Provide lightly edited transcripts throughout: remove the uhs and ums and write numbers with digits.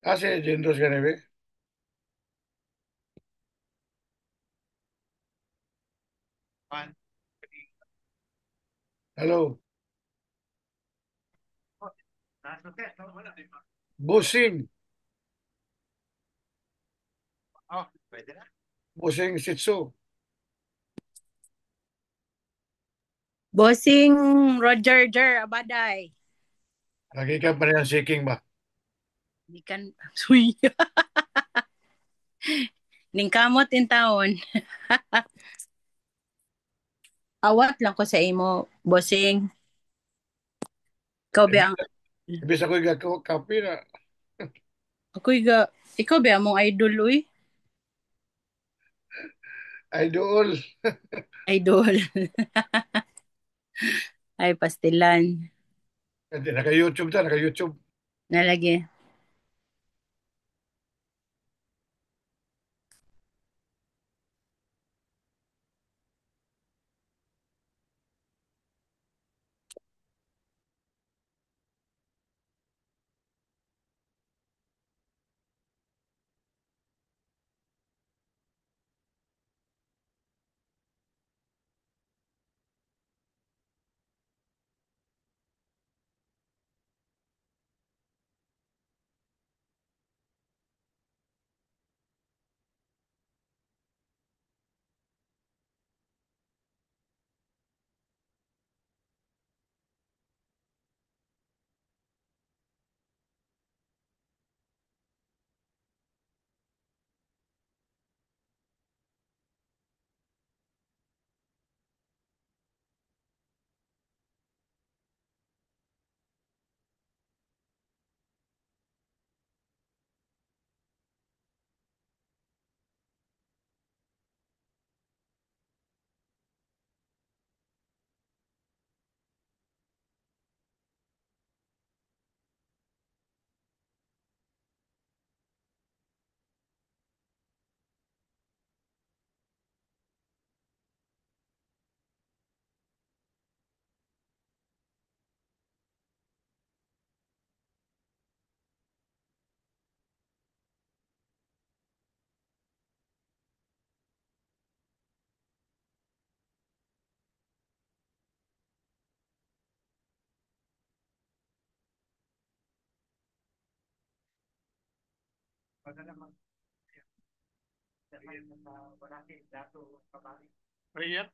Si Jindros Ganebe. Hello. Busing. Busing Shih Tzu. Bossing Roger Jer Abaday. Lagi ka pa rin seeking ba? Di kan suy. Ning kamot in taon. Awat lang ko sa imo, bossing. Ikaw ba ang Ibig ako kape na. ako'y ga ikaw ba among idol uy? Idol. Idol. Ay pastilan. Hindi, naka-YouTube ta, naka-YouTube. Nalagi. Ayan.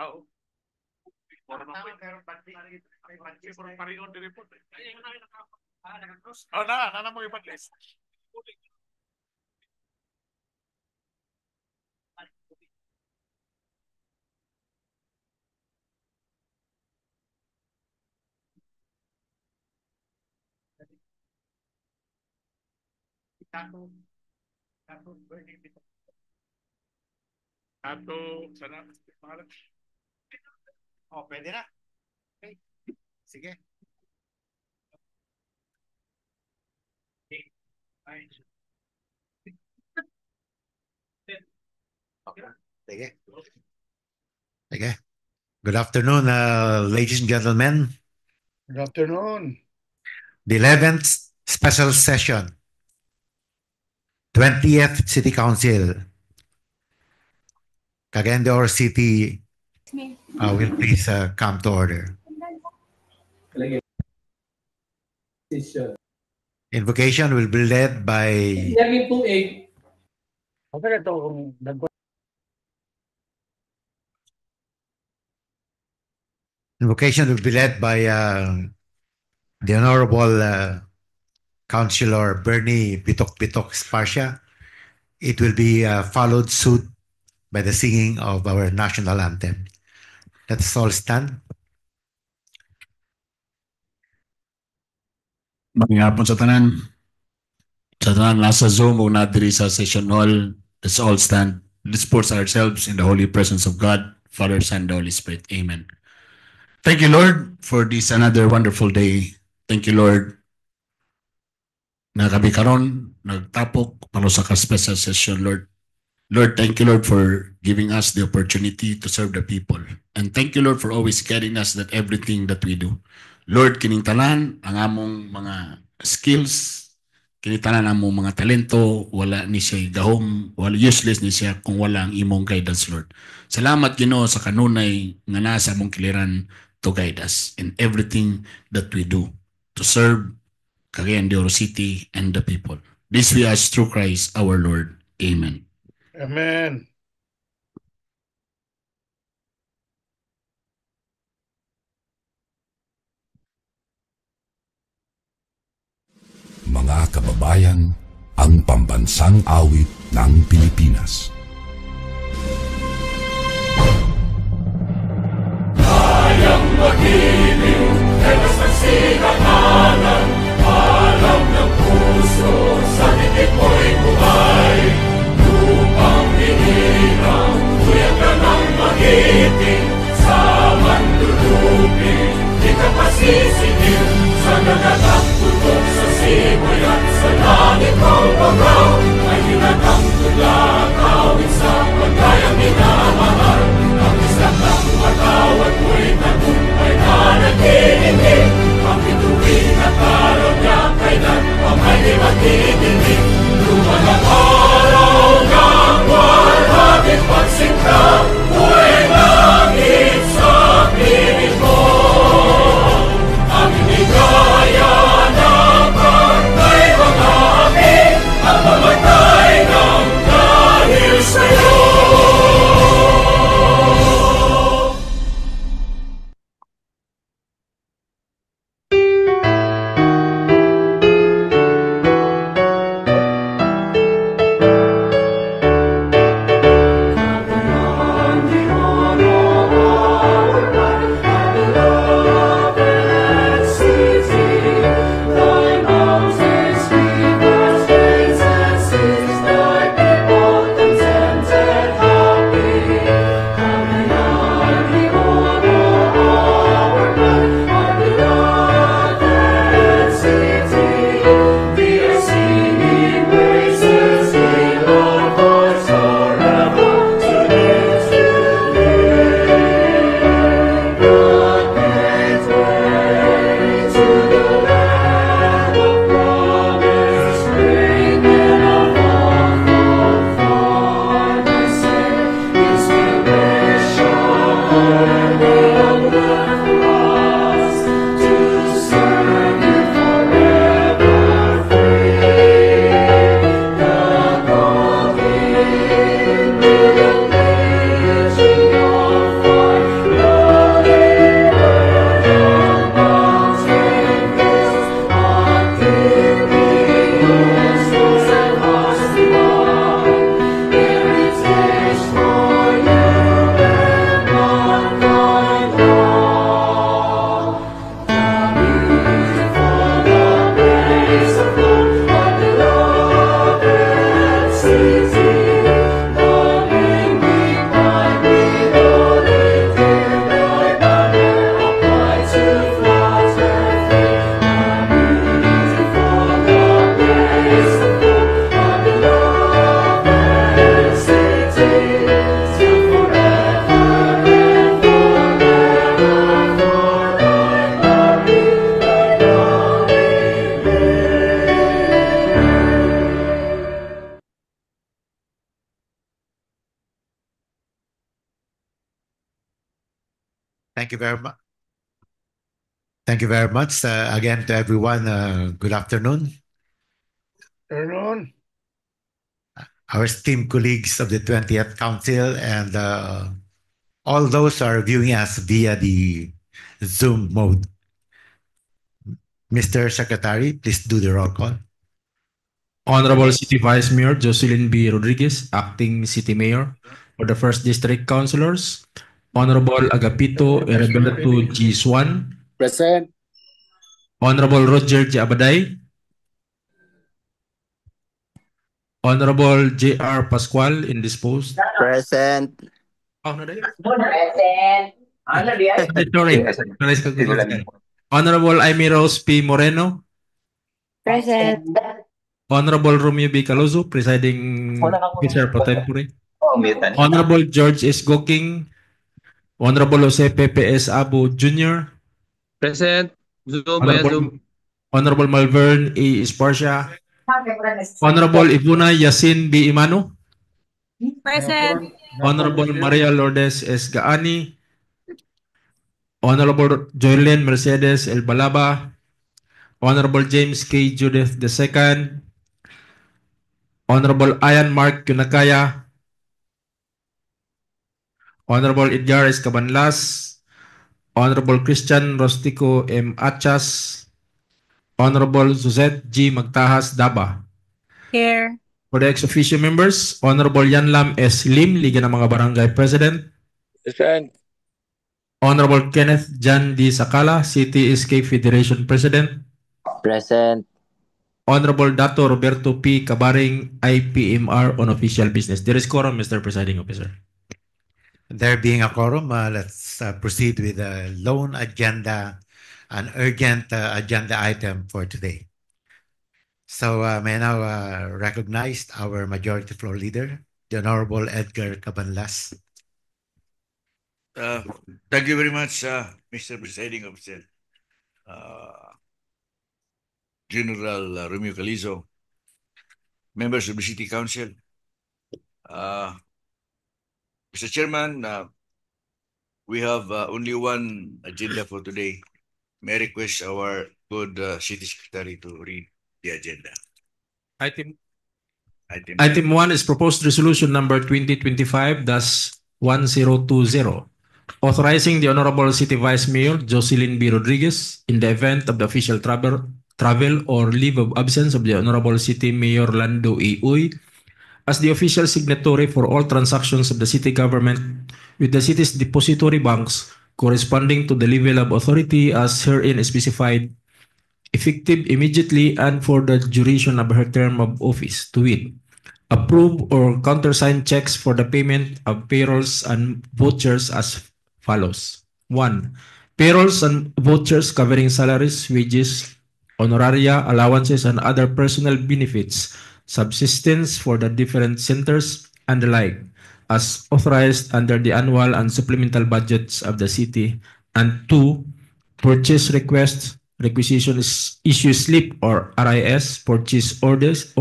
Oo. Oh, na mo ipadlist. Ato, sana, pangalan. Oh, pwede na. Okay. Sige. Okay. Sige. Okay. Good afternoon, ladies and gentlemen. Good afternoon. The 11th special session, 20th City Council, Cagayan de Oro City will please come to order. Invocation will be led by Okay na ito kung Invocation will be led by the Honorable Councilor Bernie Pitok Pitok Sparsha. It will be followed suit by the singing of our national anthem. Let us all stand. Maging hapon sa tanan. Sa tanan nasa Zoom o nadiri sa session hall, let's all stand. Dispose ourselves in the holy presence of God, Father, Son, and the Holy Spirit. Amen. Thank you, Lord, for this another wonderful day. Thank you, Lord, na kami karon nagtapok para sa special session, Lord. Lord, thank you, Lord, for giving us the opportunity to serve the people. And thank you, Lord, for always guiding us that everything that we do. Lord, kining tanan, ang among mga skills, Kinitanan na mo mga talento, wala ni siya gahom, wala useless ni siya kung wala ang imong guidance, Lord. Salamat Ginoo sa kanunay nga nasa mong kiliran to guide us in everything that we do to serve Cagayan de Oro City and the people. This we ask through Christ our Lord. Amen. Amen. Mga kababayan, ang pambansang awit ng Pilipinas. Kayang mag-ibig, kay basta sinakanan, alam ng puso, sa titik mo'y buhay. Lupang hinirang, tuyang ka ng magiting, sa manlulupi, di ka pasisigil, sa nagatang tutok sa simoy at sa langit mong bagaw, ay hinatang tula, kawin sa pagkayang minamahal. Ang isang ng matawad mo'y tagumpay na nag-iindig, ang bituin at araw niya kailan pa may di magdidinig. Luman ang araw ng walhagit pagsinta, buhay langit sa piling mo. Ang inigaya ng pagkay mga api, ang mamatay ng dahil sa'yo. Thank you very much. Thank you very much. Again to everyone, good afternoon. Afternoon. Our esteemed colleagues of the 20th Council and all those who are viewing us via the Zoom mode. Mr. Secretary, please do the roll call. Honorable City Vice Mayor Jocelyn B. Rodriguez, Acting City Mayor for the 1st District Councilors. Honorable Agapito Ereberto G. Swan. Present. Honorable Roger J. Abaday. Honorable J.R. Pascual, indisposed. Present. Sorry. Honorable Amy Rose P. Moreno. Present. Honorable Romeo B. Calozo, Presiding Officer Pro Tempore. Honorable George S. Goking. Honorable Jose Pepe S. Abu Jr. Present. Zoom via Zoom. Honorable Malvern A. Esparcia. Honorable Ibuna Yasin B. Imano. Present. Honorable Maria Lourdes S. Gaani. Honorable Joylene Mercedes El Balaba. Honorable James K. Judith II. Honorable Ian Mark Yunakaya. Honorable Edgar S. Cabanlas. Honorable Christian Rostico M. Achas. Honorable Suzette G. Magtahas Daba. Here. For the ex-officio members, Honorable Yanlam S. Lim, Liga ng mga Barangay President. Present. Honorable Kenneth Jan D. Sakala, City Escape Federation President. Present. Honorable Dato Roberto P. Cabaring, IPMR on official business. There is quorum, Mr. Presiding Officer. There being a quorum, let's proceed with the loan agenda, an urgent agenda item for today. So may I now recognize our Majority Floor Leader, the Honorable Edgar Cabanlas. Thank you very much, Mr. Presiding Officer. General Romeo Calizo, members of the City Council. Mr. Chairman, we have only one agenda for today. May I request our good City Secretary to read the agenda. Item 1 is proposed resolution number 2025-1020, authorizing the Honorable City Vice Mayor Jocelyn B. Rodriguez in the event of the official travel or leave of absence of the Honorable City Mayor Lando A. Uy as the official signatory for all transactions of the city government with the city's depository banks corresponding to the level of authority as herein specified, effective immediately and for the duration of her term of office, to wit, approve or countersign checks for the payment of payrolls and vouchers as follows. 1. Payrolls and vouchers covering salaries, wages, honoraria, allowances, and other personal benefits, subsistence for the different centers, and the like, as authorized under the annual and supplemental budgets of the city. And 2. Purchase requests, requisition issue slip or RIS, purchase orders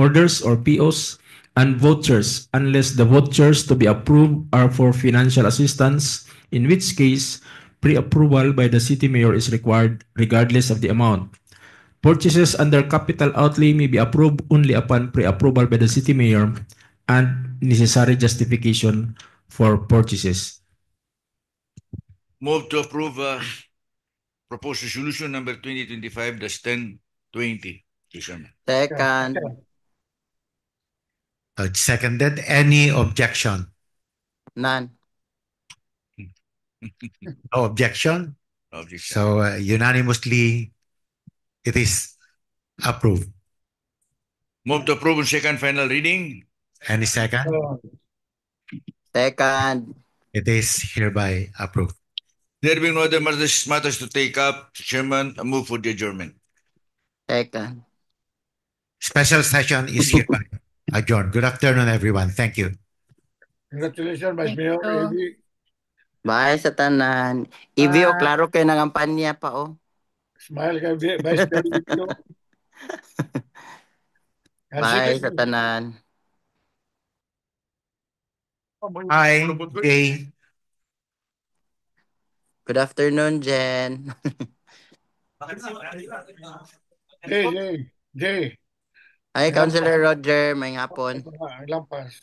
or POs, and vouchers unless the vouchers to be approved are for financial assistance, in which case pre-approval by the city mayor is required regardless of the amount. Purchases under capital outlay may be approved only upon pre-approval by the city mayor and necessary justification for purchases. Move to approve proposed resolution number 2025-1020. Second. Seconded. Any objection? None. No objection? Objection. So unanimously, it is approved. Move to approve on second final reading. Any second? Second. It is hereby approved. There being no other matters to take up, Chairman, I move for the adjournment. Second. Special session is hereby adjourned. Good afternoon, everyone. Thank you. Congratulations, Vice Thank Mayor you. Eddie. Bye sa tanan. Ibyo, klaro kayo ng kampanya pa, oh. Smile kay Vice Mayor Eddie. Bye sa tanan. Hi, Jay. Good afternoon, Jen. Jay. Hi, Councilor Roger. May hapon. Ang lampas.